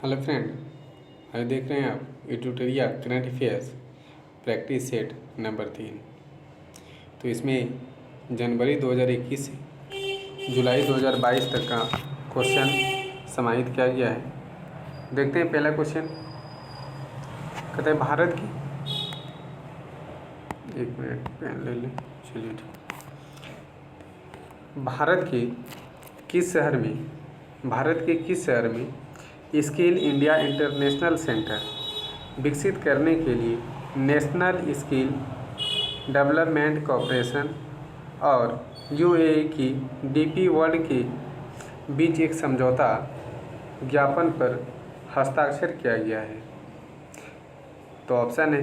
Hello friend, आज देख रहे हैं आप ट्यूटोरिया current affairs practice set number 3। तो इसमें जनवरी 2021 से जुलाई 2022 तक का क्वेश्चन समाहित किया गया है। देखते हैं पहला क्वेश्चन कहता है भारत की, एक मिनट पेन ले लें, चलिए ठीक। भारत के किस शहर में स्किल इंडिया इंटरनेशनल सेंटर विकसित करने के लिए नेशनल स्किल डेवलपमेंट कॉरपोरेशन और यूएई की डीपी वर्ल्ड के बीच एक समझौता ज्ञापन पर हस्ताक्षर किया गया है? तो ऑप्शन है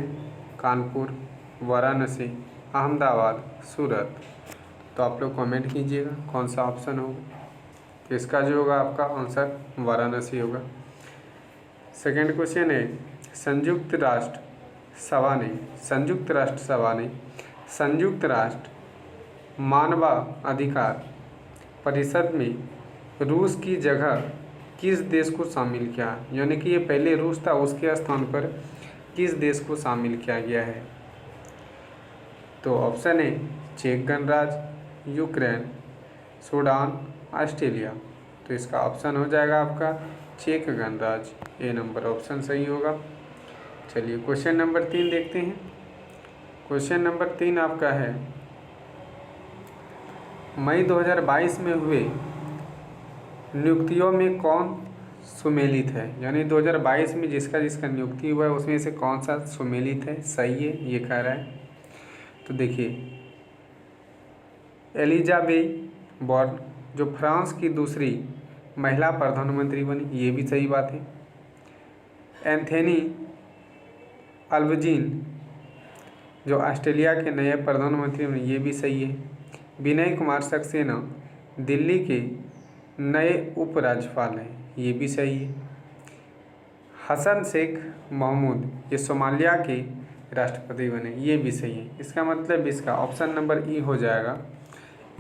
कानपुर, वाराणसी, अहमदाबाद, सूरत। तो आप लोग कमेंट कीजिएगा कौन सा ऑप्शन होगा। तो इसका जो होगा आपका आंसर वाराणसी होगा। सेकेंड क्वेश्चन है संयुक्त राष्ट्र सभा ने संयुक्त राष्ट्र मानवाधिकार परिषद में रूस की जगह किस देश को शामिल किया? यानी कि ये पहले रूस था, उसके स्थान पर किस देश को शामिल किया गया है? तो ऑप्शन है चेक गणराज्य, यूक्रेन, सूडान, ऑस्ट्रेलिया। तो इसका ऑप्शन हो जाएगा आपका चेक गणराज्य। ए नंबर ऑप्शन सही होगा। चलिए क्वेश्चन नंबर 3 देखते हैं। क्वेश्चन नंबर 3 आपका है मई 2022 में हुए नियुक्तियों में कौन सुमेलित है? यानी 2022 में जिसका नियुक्ति हुआ है उसमें से कौन सा सुमेलित है, सही है, ये कह रहा है। तो देखिए एलिजाबेथ बोर्न जो फ्रांस की दूसरी महिला प्रधानमंत्री बनी, ये भी सही बात है। एंथनी अल्बजीन जो ऑस्ट्रेलिया के नए प्रधानमंत्री बने, ये भी सही है। विनय कुमार सक्सेना दिल्ली के नए उपराज्यपाल हैं, ये भी सही है। हसन शेख महमूद ये सोमालिया के राष्ट्रपति बने, ये भी सही है। इसका मतलब इसका ऑप्शन नंबर ई हो जाएगा।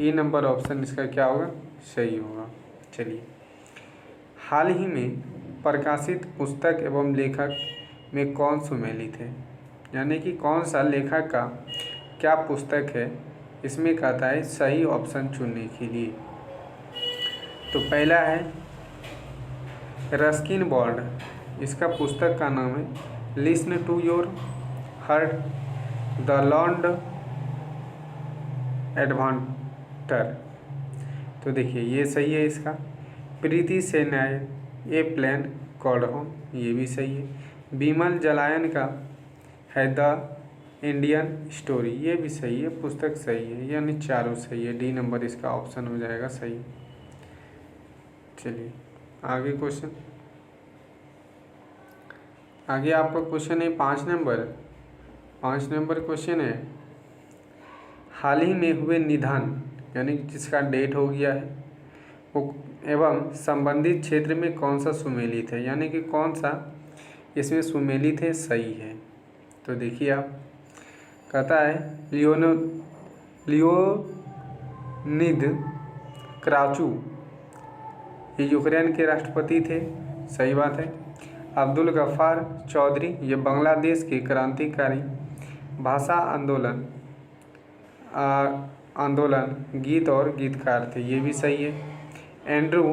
ई नंबर ऑप्शन इसका क्या होगा, सही होगा। चलिए हाल ही में प्रकाशित पुस्तक एवं लेखक में कौन सुमेलित है? यानी कि कौन सा लेखक का क्या पुस्तक है, इसमें कहता है सही ऑप्शन चुनने के लिए। तो पहला है रस्किन बॉन्ड, इसका पुस्तक का नाम है listen to your heart the London adventure. तो देखिए ये सही है। इसका Preeti Shenoy a plane called home, ये भी सही है। बिमल जलायन का है द इंडियन स्टोरी, ये भी सही है, पुस्तक सही है, यानी चारों सही है। डी नंबर इसका ऑप्शन हो जाएगा सही। चलिए आगे क्वेश्चन, आगे आपका क्वेश्चन है 5 नंबर क्वेश्चन है हाल ही में हुए निधन, यानी जिसका डेट हो गया है वो एवं संबंधित क्षेत्र में कौन सा सुमेलित है? यानी कि कौन सा इसमें सुमेलित है, सही है। तो देखिए आप कहता है लियोनिद क्राचू ये यूक्रेन के राष्ट्रपति थे, सही बात है। अब्दुल गफ्फार चौधरी ये बांग्लादेश के क्रांतिकारी भाषा आंदोलन गीत और गीतकार थे, ये भी सही है। एंड्रू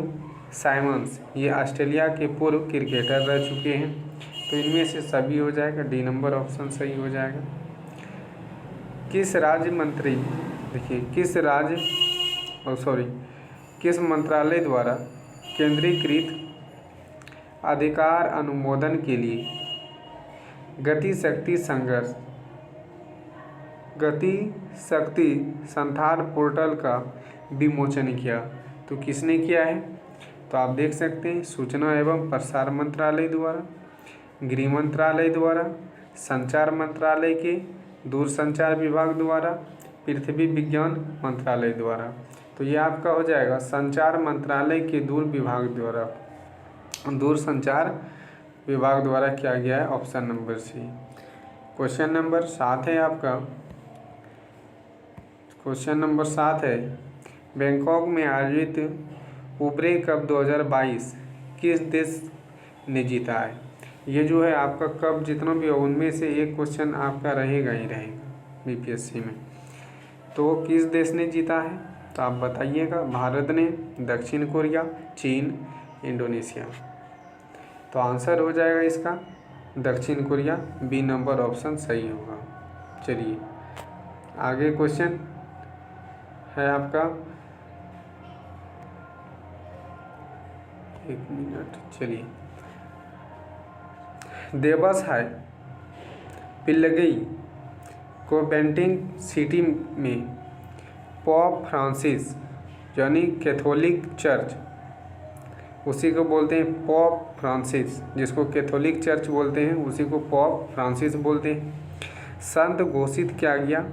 साइमंस ये ऑस्ट्रेलिया के पूर्व क्रिकेटर रह चुके हैं। तो इनमें से सभी हो जाएगा, डी नंबर ऑप्शन सही हो जाएगा। किस मंत्रालय द्वारा केंद्रीकृत अधिकार अनुमोदन के लिए गति शक्ति संथाल पोर्टल का विमोचन किया? तो किसने किया है? तो आप देख सकते हैं सूचना एवं प्रसारण मंत्रालय द्वारा, गृह मंत्रालय द्वारा, संचार मंत्रालय के दूरसंचार विभाग द्वारा, पृथ्वी विज्ञान मंत्रालय द्वारा। तो ये आपका हो जाएगा संचार मंत्रालय के दूरसंचार विभाग द्वारा किया गया है, option number C. Question number 7 है आपका। क्वेश्चन नंबर 7 है बैंकॉक में आयोजित उबरे कप 2022 किस देश ने जीता है। ये जो है आपका कब जितना भी हो उनमें से एक क्वेश्चन आपका रहेगा ही रहेगा बीपीएससी में। तो किस देश ने जीता है, तो आप बताइएगा। भारत ने, दक्षिण कोरिया, चीन, इंडोनेशिया। तो आंसर हो जाएगा इसका दक्षिण कोरिया, बी नंबर ऑप्शन सही होगा। चलिए आगे क्वेश्चन है आपका, एक मिनट, चलिए। देवसाय पिल्लई को वेटिकन सिटी में पोप फ्रांसिस यानी कैथोलिक चर्च, उसी को बोलते हैं पोप फ्रांसिस, जिसको कैथोलिक चर्च बोलते हैं उसी को पोप फ्रांसिस बोलते हैं, संत घोषित किया गया।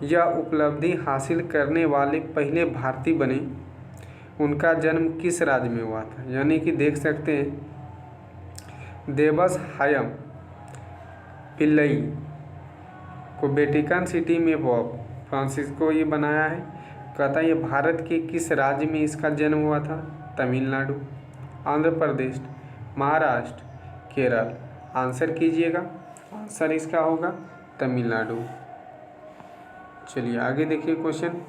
यह उपलब्धि हासिल करने वाले पहले भारतीय बने। उनका जन्म किस राज्य में हुआ था, यानी कि देख सकते हैं देवसाय पिल्लई को वेटिकन सिटी में पोप फ्रांसिस को ये बनाया है। कहता है ये भारत के किस राज्य में इसका जन्म हुआ था, तमिलनाडु, आंध्र प्रदेश, महाराष्ट्र, केरल। आंसर कीजिएगा, आंसर इसका होगा तमिलनाडु। चलिए आगे देखिए क्वेश्चन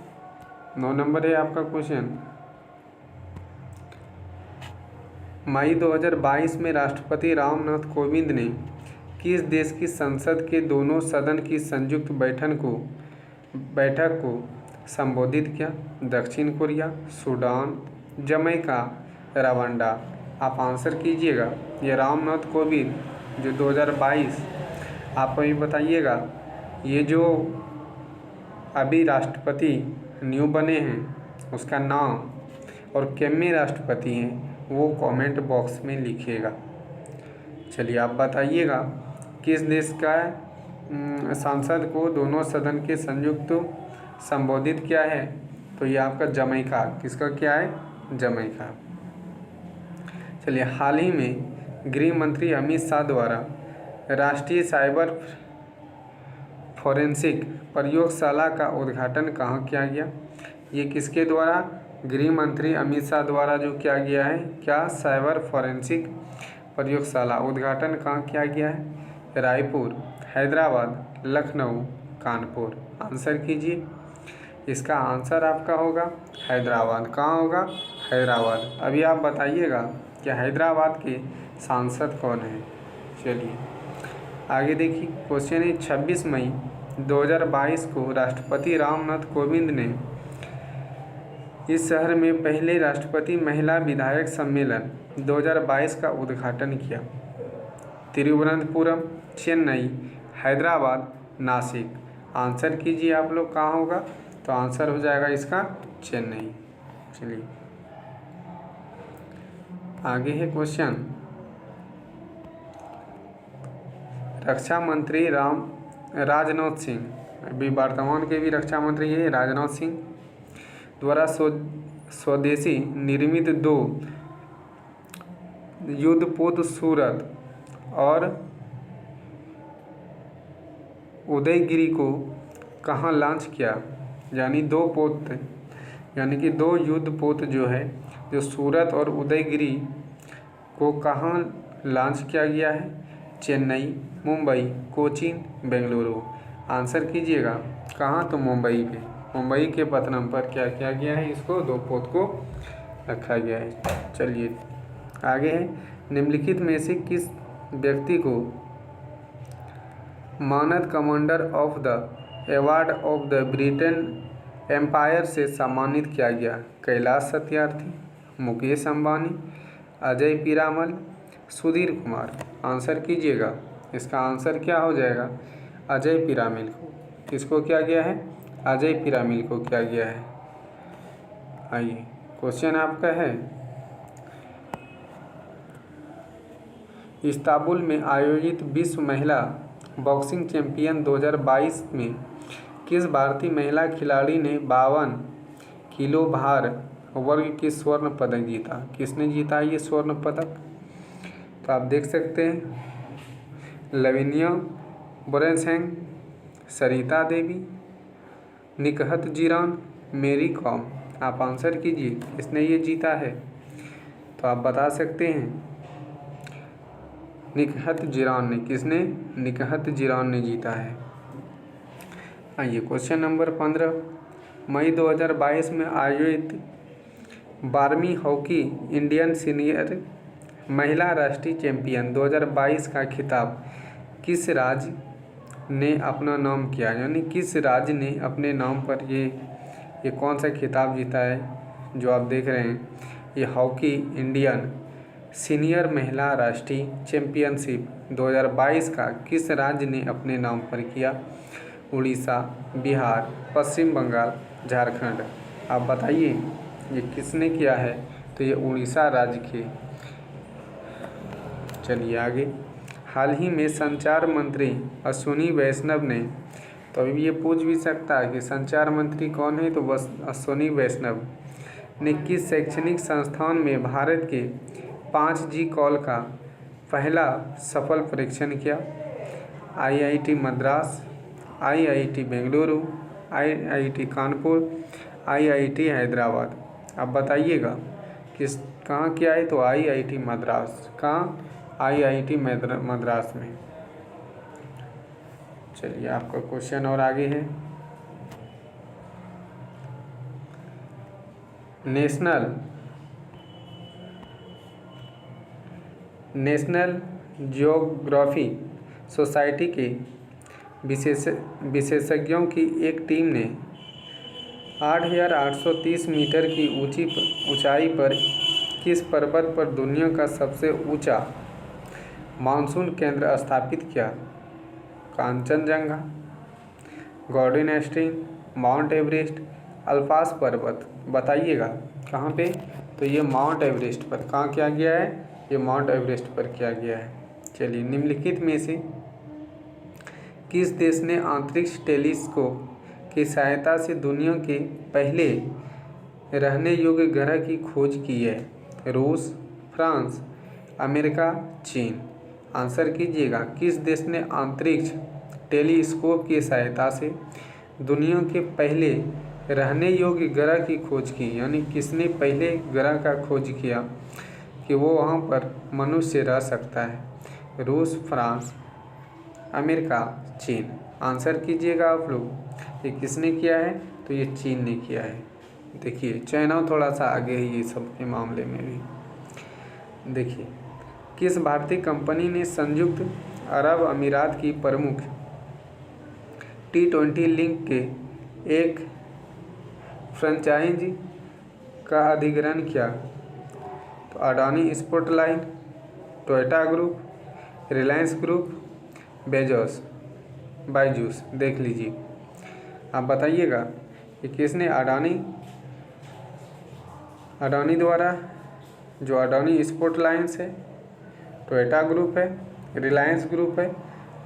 9 नंबर है आपका क्वेश्चन। मई 2022 में राष्ट्रपति रामनाथ कोविंद ने किस देश की संसद के दोनों सदन की संयुक्त बैठक को संबोधित किया, दक्षिण कोरिया, सूडान, जमैका, रवांडा। आप आंसर कीजिएगा। ये रामनाथ कोविंद जो 2022, आप अभी बताइएगा, ये जो अभी राष्ट्रपति न्यू बने हैं उसका नाम और कितने राष्ट्रपति हैं वो कमेंट बॉक्स में लिखिएगा। चलिए आप बताइएगा किस देश का सांसद को दोनों सदन के संयुक्त संबोधित किया है, तो ये आपका जमैका, किसका क्या है, जमैका। चलिए हाल ही में गृह मंत्री अमित शाह द्वारा राष्ट्रीय साइबर फोरेंसिक प्रयोगशाला का उद्घाटन कहाँ किया गया। ये किसके द्वारा, गृह मंत्री अमित शाह द्वारा जो किया गया है, क्या साइबर फोरेंसिक प्रयोगशाला उद्घाटन कहाँ किया गया है, रायपुर, हैदराबाद, लखनऊ, कानपुर। आंसर कीजिए, इसका आंसर आपका होगा हैदराबाद। कहाँ होगा, हैदराबाद। अभी आप बताइएगा कि हैदराबाद के सांसद कौन हैं। चलिए आगे देखिए क्वेश्चन है 26 मई 2022 को राष्ट्रपति रामनाथ कोविंद ने इस शहर में पहले राष्ट्रपति महिला विधायक सम्मेलन 2022 का उद्घाटन किया। तिरुवनंतपुरम, चेन्नई, हैदराबाद, नासिक। आंसर कीजिए आप लोग, कहाँ होगा, तो आंसर हो जाएगा इसका चेन्नई। चलिए आगे है क्वेश्चन, रक्षा मंत्री राजनाथ सिंह, अभी वर्तमान के भी रक्षा मंत्री है राजनाथ सिंह, द्वारा स्वदेशी निर्मित 2 युद्धपोत सूरत और उदयगिरी को कहाँ लॉन्च किया, यानी 2 पोत, यानी कि 2 युद्धपोत जो है, जो सूरत और उदयगिरी को कहाँ लॉन्च किया गया है, चेन्नई, मुंबई, कोचीन, बेंगलुरु। आंसर कीजिएगा, कहाँ, तो मुंबई पे, मुंबई के पत्तनम पर क्या किया गया है, इसको 2 पोत को रखा गया है। चलिए आगे है, निम्नलिखित में से किस व्यक्ति को मानद commander of the award of the Britain empire से सम्मानित किया गया, कैलाश सत्यार्थी, मुकेश अंबानी, अजय पीरामल, सुधीर कुमार। आंसर कीजिएगा, इसका आंसर क्या हो जाएगा, अजय पीरामल को। किसको किया गया है, अजय पीरामल को किया गया है। आइए क्वेश्चन आपका है, इस्तांबुल में आयोजित विश्व महिला बॉक्सिंग चैंपियन 2022 में किस भारतीय महिला खिलाड़ी ने 52 किलो भार वर्ग की स्वर्ण पदक जीता। किसने जीता ये स्वर्ण पदक, तो आप देख सकते हैं लविनिया बोरेनसेंग, सरिता देवी, निकहत जीरान, मेरी कॉम। आप आंसर कीजिए, किसने ये जीता है, तो आप बता सकते हैं निकहत जिरान ने, किसने? निकहत जिरान ने जीता है। आइए क्वेश्चन नंबर 15, मई 2022 में आयोजित 12वीं हॉकी इंडियन सीनियर महिला राष्ट्रीय चैंपियन 2022 का खिताब किस राज्य ने अपना नाम किया? यानी किस राज्य ने अपने नाम पर ये कौन सा खिताब जीता है जो आप देख रहे हैं? ये हॉकी इंडियन सीनियर महिला राष्ट्रीय चैंपियनशिप 2022 का किस राज्य ने अपने नाम पर किया? उड़ीसा, बिहार, पश्चिम बंगाल, झारखंड। आप बताइए ये किसने किया है? तो ये उड़ीसा राज्य के। चलिए आगे। हाल ही में संचार मंत्री अश्विनी वैष्णव ने, तो अभी ये पूछ भी सकता है कि संचार मंत्री कौन है, तो बस अश्विनी वैष्णव ने किस शैक्षणिक संस्थान में भारत के 5G कॉल का पहला सफल परीक्षण किया? IIT Madras, IIT Bengaluru, IIT Kanpur, IIT Hyderabad. अब बताइएगा किस कहाँ किया है? तो IIT मद्रास। कहाँ? IIT मद्रास में। चलिए आपका क्वेश्चन और आगे है। नेशनल जियोग्राफी सोसाइटी के विशेषज्ञों की एक टीम ने 8,830 मीटर की ऊंचाई पर किस पर्वत पर दुनिया का सबसे ऊंचा मानसून केंद्र स्थापित किया? कांचनजंगा, गॉर्डन एस्ट्रिंग, माउंट एवरेस्ट, अल्पास पर्वत। बताइएगा कहाँ पे? तो ये माउंट एवरेस्ट पर। कहाँ किया गया है? ये माउंट एवरेस्ट पर किया गया है। चलिए निम्नलिखित में से किस देश ने अंतरिक्ष टेलीस्कोप की सहायता से दुनिया के पहले रहने योग्य ग्रह की खोज की है? रूस, फ्रांस, अमेरिका, चीन। आंसर कीजिएगा किस देश ने अंतरिक्ष टेलीस्कोप की सहायता से दुनिया के पहले रहने योग्य ग्रह की खोज की? यानी किसने पहले ग्रह का खोज किया कि वो वहाँ पर मनुष्य रह सकता है? रूस, फ्रांस, अमेरिका, चीन। आंसर कीजिएगा आप लोग, ये किसने किया है? तो ये चीन ने किया है। देखिए चाइना थोड़ा सा आगे है ये सब के मामले में भी। देखिए किस भारतीय कंपनी ने संयुक्त अरब अमीरात की प्रमुख T20 लीग के एक फ्रेंचाइज का अधिग्रहण किया? तो Adani sport line, Toyota group, Reliance group, Byju's. देख लीजिए आप बताइएगा कि किसने अडानी द्वारा, जो अडानी स्पोर्ट लाइन्स है, टोयोटा ग्रुप है, रिलायंस ग्रुप है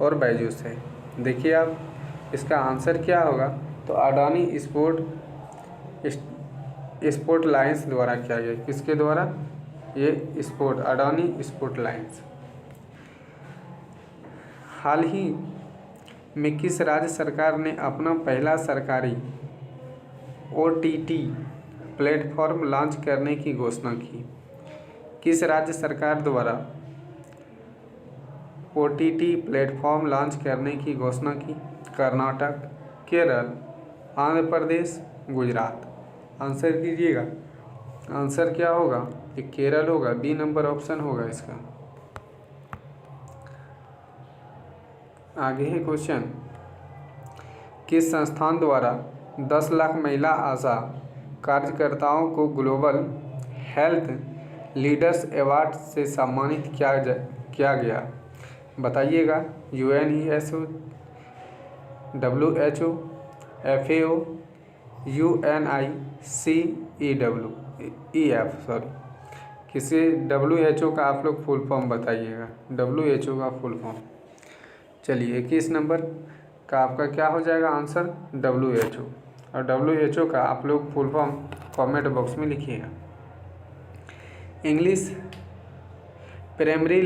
और बायजूस है। देखिए आप इसका आंसर क्या होगा? तो अडानी स्पोर्ट लाइन्स द्वारा किया गया। किसके द्वारा? ये अडानी स्पोर्ट लाइन्स। हाल ही में किस राज्य सरकार ने अपना पहला सरकारी OTT प्लेटफॉर्म लॉन्च करने की घोषणा की? किस राज्य सरकार द्वारा OTT प्लेटफॉर्म लॉन्च करने की घोषणा की? कर्नाटक, केरल, आंध्र प्रदेश, गुजरात। आंसर कीजिएगा, आंसर क्या होगा? ये केरल होगा। बी नंबर ऑप्शन होगा इसका। आगे है क्वेश्चन, किस संस्थान द्वारा 10 लाख महिला आशा कार्यकर्ताओं को ग्लोबल हेल्थ लीडर्स अवार्ड से सम्मानित किया गया? बताइएगा। UNESCO, WHO, FAO, UNICEF। किसी WHO का आप लोग फुल फॉर्म बताइएगा। WHO का फुल फॉर्म। चलिए 21 नंबर का आपका क्या हो जाएगा आंसर? WHO। और WHO का आप लोग फुल फॉर्म कमेंट बॉक्स में लिखिएगा। इंग्लिश प्रीमियर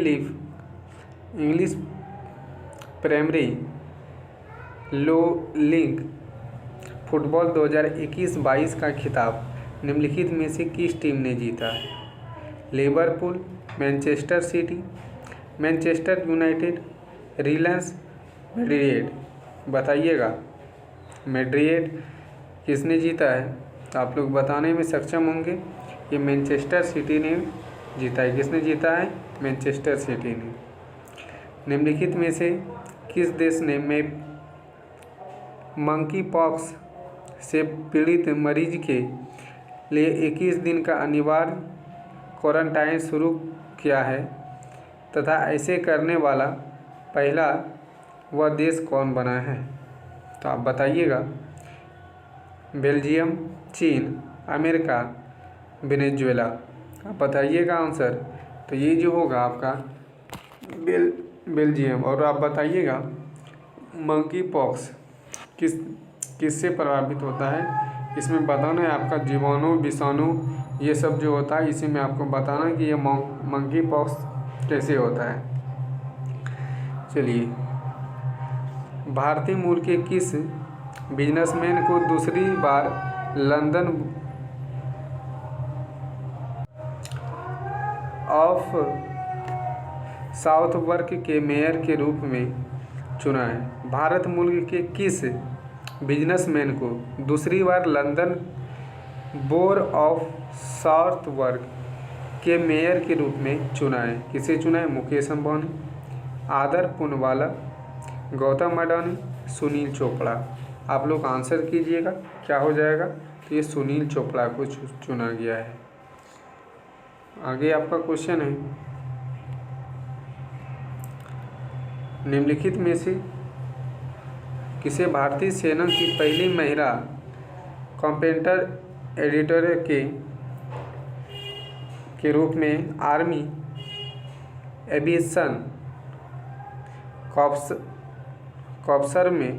लीग फुटबॉल 2021-22 का खिताब निम्नलिखित में से किस टीम ने जीता है? Liverpool, Manchester city, Manchester United, Reliance, Madrid. बताइएगा मैड्रिड किसने जीता है? तो आप लोग बताने में सक्षम होंगे। ये मैनचेस्टर सिटी ने जीता है। किसने जीता है? मैनचेस्टर सिटी ने। निम्नलिखित में से किस देश ने मंकी पॉक्स से पीड़ित मरीज के लिए 21 दिन का अनिवार्य क्वारंटाइन शुरू किया है तथा ऐसे करने वाला पहला वह देश कौन बना है? तो आप बताइएगा। बेल्जियम, चीन, अमेरिका, वेनेजुएला। आप बताइएगा आंसर। तो ये जो होगा आपका बेल्जियम। और आप बताइएगा मंकी पॉक्स किससे प्रभावित होता है? इसमें बताना है आपका जीवाणु, विषाणु, ये सब जो होता है इसी में आपको बताना है कि ये मंकी पॉक्स कैसे होता है। चलिए, भारतीय मूल के किस बिजनेसमैन को दूसरी बार लंदन ऑफ साउथवर्क के मेयर के रूप में चुना है? भारत मूल के किस बिजनेसमैन को दूसरी बार लंदन बोर ऑफ साउथवर्क के मेयर के रूप में चुना है? किसे चुना है? मुकेश अंबानी, आदर पूनावाला, गौतम अडानी, सुनील चोपड़ा। आप लोग आंसर कीजिएगा क्या हो जाएगा? तो ये सुनील चोपड़ा को चुना गया है। आगे आपका क्वेश्चन है, निम्नलिखित में से किसे भारतीय सेना की पहली महिला कॉम्बैट एडिटर के रूप में आर्मी एविएशन कॉर्प्स में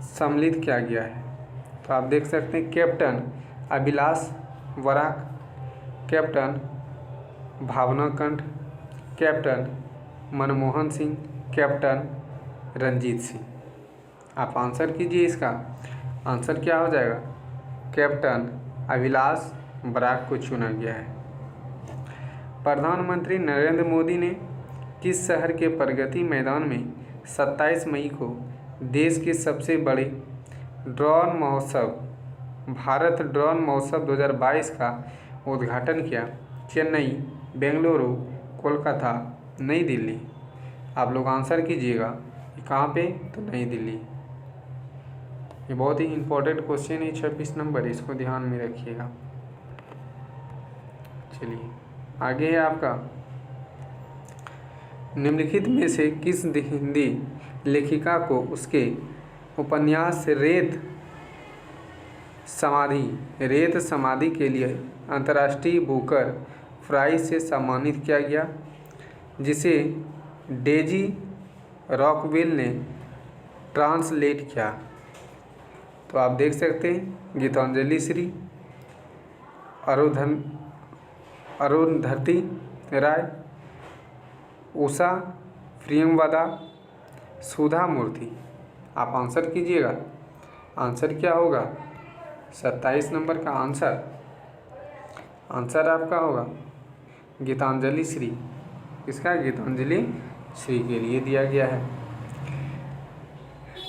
सम्मिलित किया गया है? तो आप देख सकते हैं कैप्टन अभिलाष वराक, कैप्टन भावना कंठ, कैप्टन मनमोहन सिंह, कैप्टन रंजीत सिंह। आप आंसर कीजिए। इसका आंसर क्या हो जाएगा? कैप्टन अभिलाष वराक को चुना गया है। प्रधानमंत्री नरेंद्र मोदी ने किस शहर के प्रगति मैदान में 27 मई को देश के सबसे बड़े ड्रोन महोत्सव भारत ड्रोन महोत्सव 2022 का उद्घाटन किया? चेन्नई, बेंगलुरु, कोलकाता, नई दिल्ली। आप लोग आंसर कीजिएगा कहाँ पे? तो नई दिल्ली। ये बहुत ही इम्पोर्टेंट क्वेश्चन है, 26 नंबर, इसको ध्यान में रखिएगा। चलिए आगे है आपका, निम्नलिखित में से किस हिंदी लेखिका को उसके उपन्यास रेत समाधि के लिए अंतर्राष्ट्रीय बुकर प्राइज से सम्मानित किया गया, जिसे डेजी रॉकवेल ने ट्रांसलेट किया? तो आप देख सकते हैं गीतांजलि श्री, अरुंधति राय, उषा प्रियमवदा, सुधा मूर्ति। आप आंसर कीजिएगा। आंसर क्या होगा? 27 नंबर का आंसर आपका होगा गीतांजलि श्री। इसका गीतांजलि श्री के लिए दिया गया है।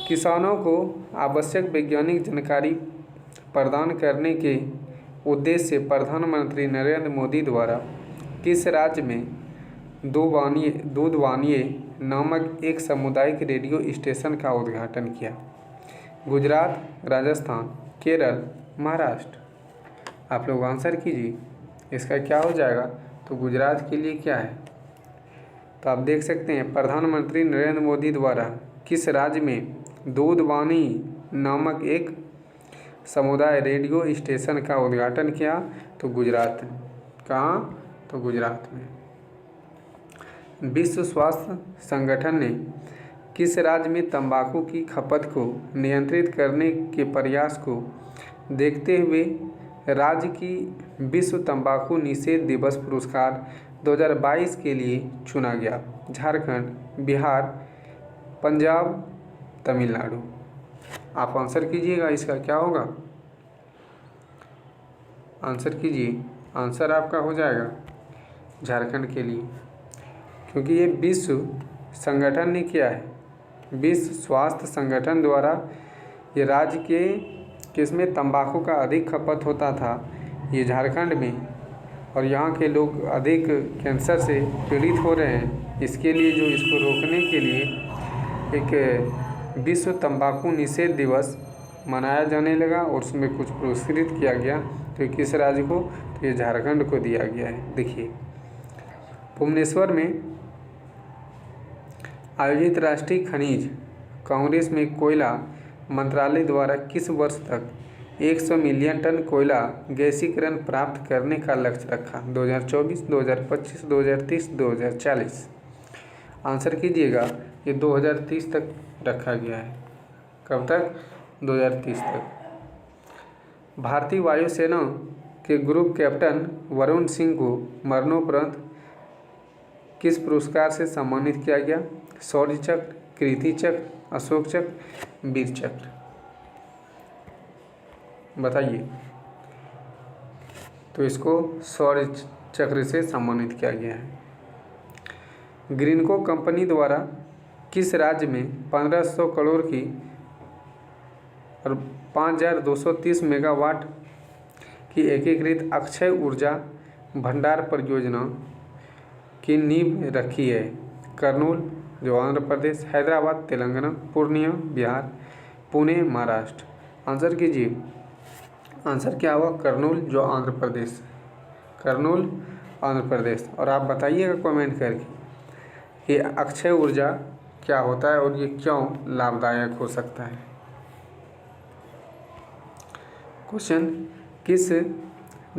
किसानों को आवश्यक वैज्ञानिक जानकारी प्रदान करने के उद्देश्य से प्रधानमंत्री नरेंद्र मोदी द्वारा किस राज्य में दूधवानिये नामक एक सामुदायिक रेडियो स्टेशन का उद्घाटन किया? गुजरात, राजस्थान, केरल, महाराष्ट्र। आप लोग आंसर कीजिए। इसका क्या हो जाएगा? तो गुजरात के लिए क्या है? तो आप देख सकते हैं प्रधानमंत्री नरेंद्र मोदी द्वारा किस राज्य में दूधवानी नामक एक समुदाय रेडियो स्टेशन का उद्घाटन किया? तो गुजरात। कहाँ? तो गुजरात में। विश्व स्वास्थ्य संगठन ने किस राज्य में तंबाकू की खपत को नियंत्रित करने के प्रयास को देखते हुए राज्य की विश्व तंबाकू निषेध दिवस पुरस्कार 2022 के लिए चुना गया? झारखंड, बिहार, पंजाब, तमिलनाडु। आप आंसर कीजिएगा। इसका क्या होगा? आंसर कीजिए। आंसर आपका हो जाएगा झारखंड के लिए। क्योंकि ये विश्व संगठन ने किया है, विश्व स्वास्थ्य संगठन द्वारा ये राज्य के किसमें तंबाकू का अधिक खपत होता था, ये झारखंड में, और यहाँ के लोग अधिक कैंसर से पीड़ित हो रहे हैं। इसके लिए जो इसको रोकने के लिए एक विश्व तंबाकू निषेध दिवस मनाया जाने लगा और उसमें कुछ पुरस्कृत किया गया। तो किस राज्य को? तो ये झारखंड को दिया गया है। देखिए, भुवनेश्वर में आयोजित राष्ट्रीय खनिज कांग्रेस में कोयला मंत्रालय द्वारा किस वर्ष तक 100 मिलियन टन कोयला गैसीकरण प्राप्त करने का लक्ष्य रखा? 2024, 2025, 2030, 2040। आंसर कीजिएगा। ये 2030 तक रखा गया है। कब तक? 2030 तक। भारतीय वायुसेना के ग्रुप कैप्टन वरुण सिंह को मरणोपरांत किस पुरस्कार से सम्मानित किया गया? शौर्य चक्र, कीर्ति चक्र, अशोक चक्र, वीर चक्र। बताइए। तो इसको शौर्य चक्र से सम्मानित किया गया है। ग्रीनको कंपनी द्वारा किस राज्य में 1500 करोड़ की और 5230 मेगावाट की एकीकृत अक्षय ऊर्जा भंडार परियोजना की नींव रखी है? करनूल जो आंध्र प्रदेश, हैदराबाद तेलंगाना, पूर्णिया बिहार, पुणे महाराष्ट्र। आंसर कीजिए। आंसर क्या होगा? करनूल जो आंध्र प्रदेश, करनूल आंध्र प्रदेश। और आप बताइएगा कमेंट करके कि अक्षय ऊर्जा क्या होता है और ये क्यों लाभदायक हो सकता है। क्वेश्चन, किस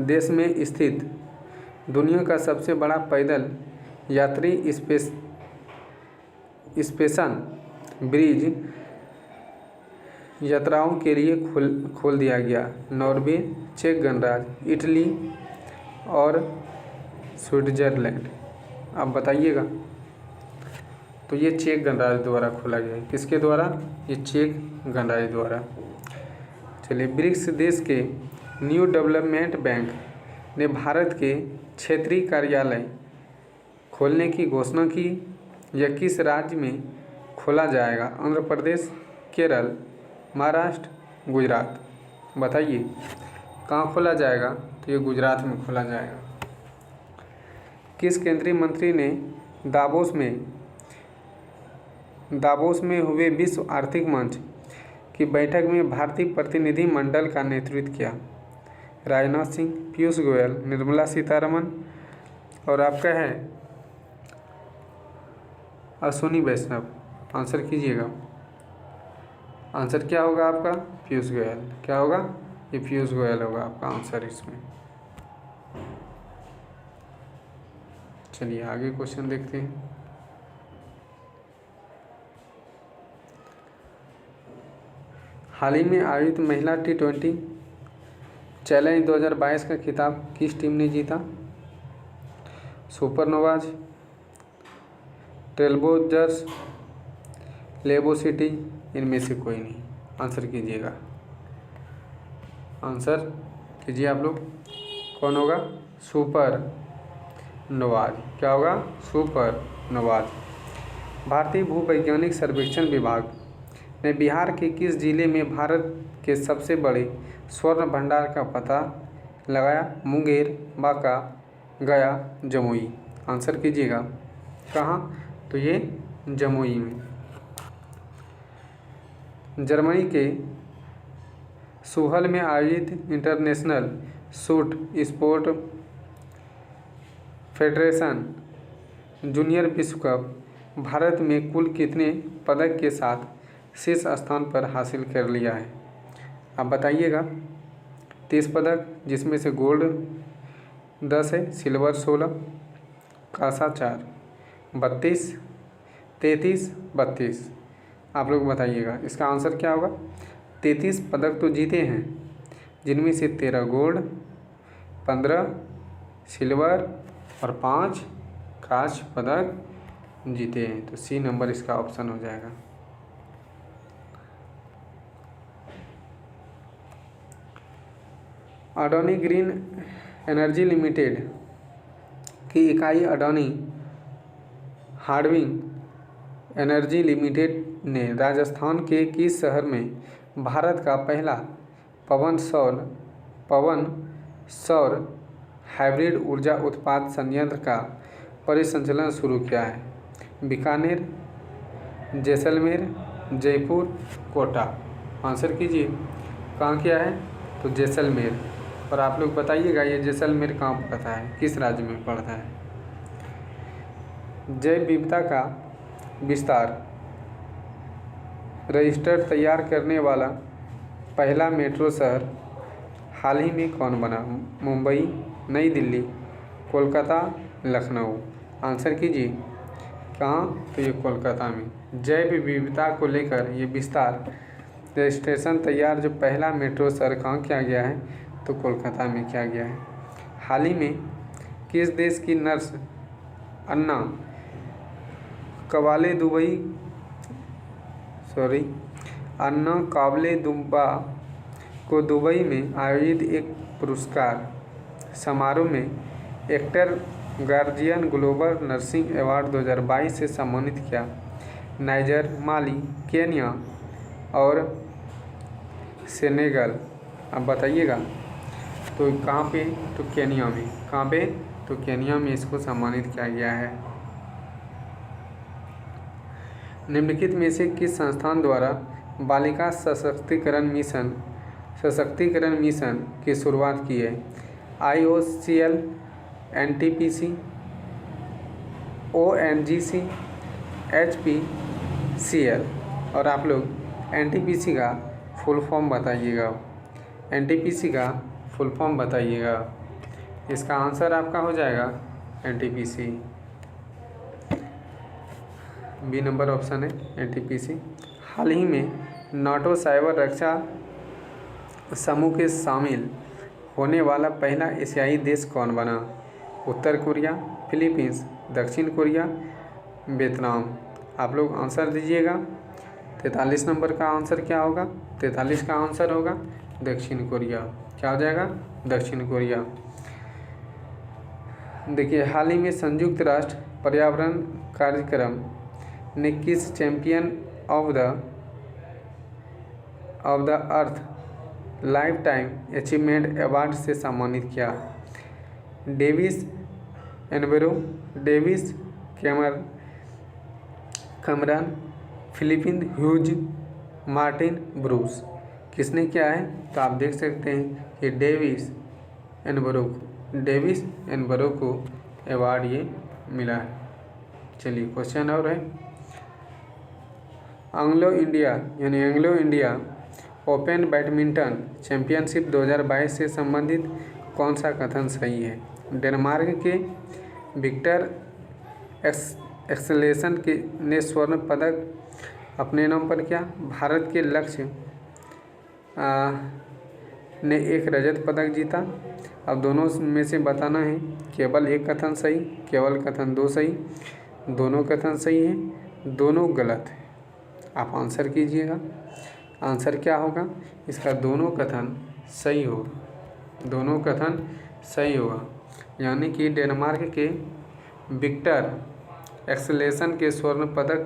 देश में स्थित दुनिया का सबसे बड़ा पैदल यात्री स्टेशन ब्रिज यात्राओं के लिए खोल दिया गया? नॉर्वे, चेक गणराज्य, इटली और स्विट्जरलैंड। आप बताइएगा। तो ये चेक गणराज्य द्वारा खोला गया है। किसके द्वारा? ये चेक गणराज्य द्वारा। चलिए, ब्रिक्स देश के न्यू डेवलपमेंट बैंक ने भारत के क्षेत्रीय कार्यालय खोलने की घोषणा की। यह किस राज्य में खोला जाएगा? आंध्र प्रदेश, केरल, महाराष्ट्र, गुजरात। बताइए कहाँ खोला जाएगा? तो ये गुजरात में खोला जाएगा। किस केंद्रीय मंत्री ने दावोस में हुए विश्व आर्थिक मंच की बैठक में भारतीय प्रतिनिधि मंडल का नेतृत्व किया? राजनाथ सिंह, पीयूष गोयल, निर्मला सीतारमण और आपका है अश्विनी वैष्णव। आंसर कीजिएगा। आंसर क्या होगा आपका? पीयूष गोयल। क्या होगा? ये पीयूष गोयल होगा आपका आंसर इसमें। चलिए आगे क्वेश्चन देखते हैं। हाल ही में आयोजित महिला T20 चैलेंज 2022 का खिताब किस टीम ने जीता? सुपरनोवाज, ट्रेलब्लेजर्स, लेबो सिटी, इनमें से कोई नहीं। आंसर कीजिएगा। आंसर कीजिए आप लोग। कौन होगा? Super Noah's. क्या होगा? Super Noah's. भारतीय भूवैज्ञानिक सर्वेक्षण विभाग ने बिहार के किस जिले में भारत के सबसे बड़े स्वर्ण भंडार का पता लगाया? मुंगेर, बांका, गया, जमुई। आंसर कीजिएगा। कहाँ? तो ये जमुई में। जर्मनी के सुहल में आयोजित international shoot sport federation junior विश्व कप भारत में कुल कितने पदक के साथ शीर्ष स्थान पर हासिल कर लिया है? आप बताइएगा। 30 पदक, जिसमें से गोल्ड 10 है, सिल्वर 16, कांसा 4, 32, 33, 32। आप लोग बताइएगा इसका आंसर क्या होगा। 33 पदक तो जीते हैं, जिनमें से 13 गोल्ड, 15 सिल्वर और 5 कांस्य पदक जीते हैं। तो सी नंबर इसका ऑप्शन हो जाएगा। अडानी ग्रीन एनर्जी लिमिटेड की इकाई अडानी हार्डिंग एनर्जी लिमिटेड ने राजस्थान के किस शहर में भारत का पहला पवन सौर हाइब्रिड ऊर्जा उत्पादन संयंत्र का परिसंचालन शुरू किया है? बीकानेर, जैसलमेर, जयपुर, कोटा। आंसर कीजिए, कहाँ किया है? तो जैसलमेर। और आप लोग बताइएगा ये जैसलमेर कहाँ पड़ता है, किस राज्य में पड़ता है? जैव विविधता का विस्तार रजिस्टर तैयार करने वाला पहला मेट्रो शहर हाल ही में कौन बना? मुंबई, नई दिल्ली, कोलकाता, लखनऊ। आंसर कीजिए, कहाँ? तो ये कोलकाता में। जैव विविधता को लेकर ये विस्तार रजिस्ट्रेशन तैयार जो पहला मेट्रो शहर कहाँ किया गया है? तो कोलकाता में किया गया है। हाल ही में किस देश की नर्स अन्ना काबले दुब्बा को दुबई में आयोजित एक पुरस्कार समारोह में actor guardian global nursing award 2022 से सम्मानित किया? नाइजर, माली, केन्या और सेनेगल। अब बताइएगा, तो कहाँ पे? तो केन्या में। कहाँ पे? तो केन्या में इसको सम्मानित किया गया है। निम्नलिखित में से किस संस्थान द्वारा बालिका सशक्तिकरण मिशन की शुरुआत की है? IOCL, NTPC, ONGC, HPCL। और आप लोग NTPC का फुल फॉर्म बताइएगा। NTPC का फुल फॉर्म बताइएगा। इसका आंसर आपका हो जाएगा NTPC। बी नंबर ऑप्शन है NTPC। हाल ही में नाटो साइबर रक्षा समूह के शामिल होने वाला पहला एशियाई देश कौन बना? उत्तर कोरिया, फिलीपींस, दक्षिण कोरिया, वियतनाम। आप लोग आंसर दीजिएगा। 43 नंबर का आंसर क्या होगा? 43 का आंसर होगा दक्षिण कोरिया। क्या हो जाएगा? दक्षिण कोरिया। देखिए, हाल ही में संयुक्त राष्ट्र पर्यावरण कार्यक्रम ने किस champion of the earth lifetime achievement award से सम्मानित किया? David Attenborough, David Cameron, Philip Hughes, Martin Bruce. किसने किया है? तो आप देख सकते हैं कि डेविस एनबरो को अवार्ड ये मिला है। चलिए, क्वेश्चन और है। Anglo India open badminton championship 2022 से संबंधित कौन सा कथन सही है? डेनमार्क के विक्टर एक्सेलेसन ने स्वर्ण पदक अपने नाम पर किया। भारत के लक्ष्य ने एक रजत पदक जीता। अब दोनों में से बताना है, केवल एक कथन सही, केवल कथन दो सही, दोनों कथन सही है, दोनों गलत है। आप आंसर कीजिएगा। आंसर क्या होगा इसका? दोनों कथन सही होगा। दोनों कथन सही होगा, यानी कि डेनमार्क के विक्टर एक्सेलेसन के स्वर्ण पदक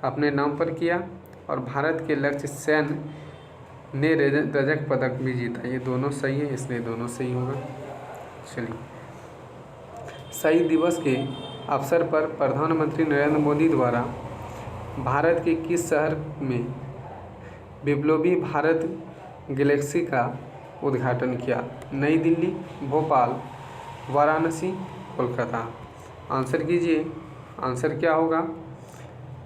अपने नाम पर किया और भारत के लक्ष्य सेन ने रजत पदक भी जीता। ये दोनों सही है, इसलिए दोनों सही होगा। चलिए, शहीद दिवस के अवसर पर प्रधानमंत्री नरेंद्र मोदी द्वारा भारत के किस शहर में बिप्लोबी भारत गैलेक्सी का उद्घाटन किया? नई दिल्ली, भोपाल, वाराणसी, कोलकाता। आंसर कीजिए। आंसर क्या होगा?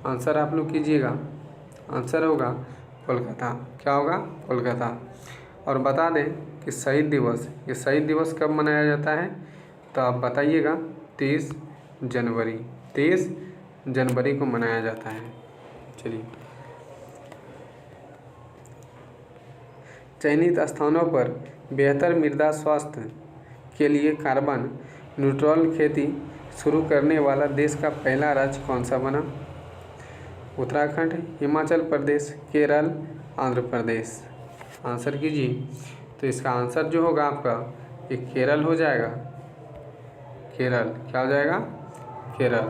आंसर आप लोग कीजिएगा। आंसर होगा कोलकाता। क्या होगा? कोलकाता। और बता दें कि ये शहीद दिवस कब मनाया जाता है? तो आप बताइएगा। 23 जनवरी को मनाया जाता है। चलिए, चयनित स्थानों पर बेहतर मृदा स्वास्थ्य के लिए कार्बन न्यूट्रल खेती शुरू करने वाला देश का पहला राज्य कौन सा बना? उत्तराखंड, हिमाचल प्रदेश, केरल, आंध्र प्रदेश। आंसर कीजिए। तो इसका आंसर जो होगा आपका ये केरल हो जाएगा। केरल। क्या हो जाएगा? केरल।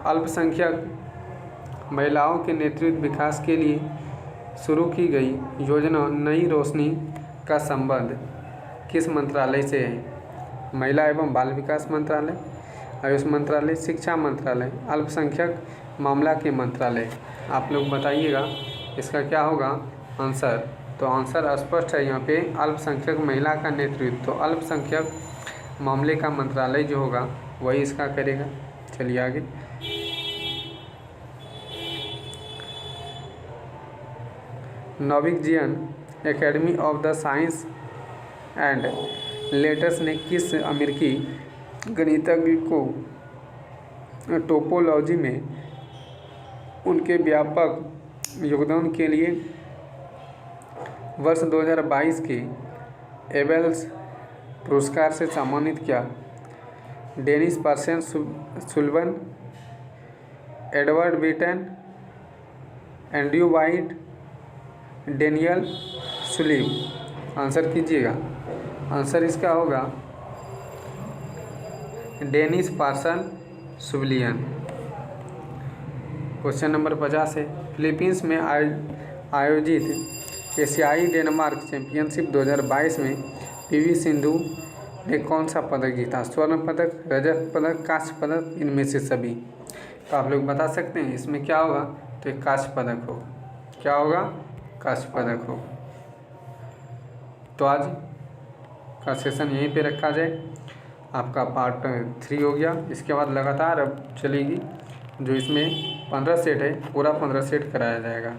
अल्पसंख्यक महिलाओं के नेतृत्व विकास के लिए शुरू की गई योजना नई रोशनी का संबंध किस मंत्रालय से है? महिला एवं बाल विकास मंत्रालय, आयुष मंत्रालय, शिक्षा मंत्रालय, अल्पसंख्यक मामला के मंत्रालय। आप लोग बताइएगा इसका क्या होगा आंसर। तो आंसर स्पष्ट है यहाँ पे, अल्पसंख्यक महिला का नेतृत्व। तो अल्पसंख्यक मामले का मंत्रालय जो होगा वही इसका करेगा। चलिए आगे। Norwegian academy of the science and letters ने किस अमेरिकी गणितज्ञ को टोपोलॉजी में उनके व्यापक योगदान के लिए वर्ष 2022 के एबेल्स पुरस्कार से सम्मानित किया? Dennis Pearson Sullivan, Edward Witten, Andrew White, Daniel Sullivan. Answer कीजिएगा। आंसर इसका होगा Dennis Pearson Sullivan. Question number 50 है, फिलीपींस में आयोजित एशियाई डेनमार्क चैंपियनशिप 2022 में पीवी सिंधु ने कौन सा पदक जीता? स्वर्ण पदक, रजत पदक, कांस्य पदक, इनमें से सभी। तो आप लोग बता सकते हैं इसमें क्या होगा? तो एक कांस्य पदक हो। क्या होगा? कांस्य पदक हो। तो आज का सेशन यहीं पे रखा जाए। आपका पार्ट 3 हो गया। इसके बाद लगातार अब चलेगी जो इसमें 15 सेट है, पूरा 15 सेट कराया जाएगा।